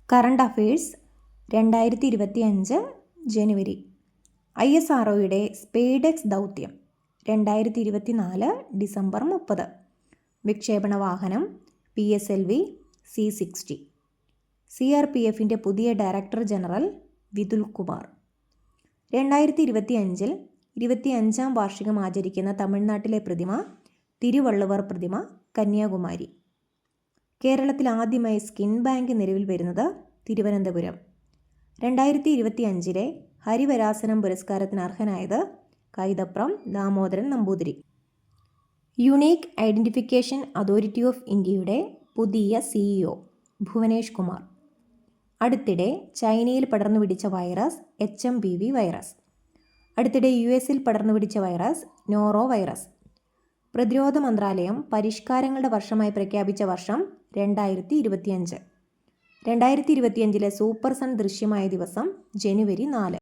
Current affairs 2025 ജനുവരി. ISROയുടെ സ്പേഡെക്സ് ദൗത്യം 2024 December 30. വിക്ഷേപണ വാഹനം PSLV C-60. CRPFിൻ്റെ പുതിയ ഡയറക്ടർ ജനറൽ വിതുൽ കുമാർ. 2025 25ാം വാർഷികം ആചരിക്കുന്ന തമിഴ്നാട്ടിലെ പ്രതിമ തിരുവള്ളുവർ പ്രതിമ, കന്യാകുമാരി. കേരളത്തിൽ ആദ്യമായി സ്കിൻ ബാങ്ക് നിലവിൽ വരുന്നത് തിരുവനന്തപുരം. 2025 ഹരിവരാസനം പുരസ്കാരത്തിന് അർഹനായത് Kaithapram Damodaran Namboothiri. Unique identification authority of ഇന്ത്യയുടെ പുതിയ CEO ഭുവനേഷ് കുമാർ. അടുത്തിടെ ചൈനയിൽ പടർന്നുപിടിച്ച വൈറസ് HMPV വൈറസ്. അടുത്തിടെ US പടർന്നുപിടിച്ച വൈറസ് നോറോ വൈറസ്. പ്രതിരോധ മന്ത്രാലയം പരിഷ്കാരങ്ങളുടെ വർഷമായി പ്രഖ്യാപിച്ച വർഷം 2025. 2025 സൂപ്പർ സൺ ദൃശ്യമായ ദിവസം ജനുവരി 4.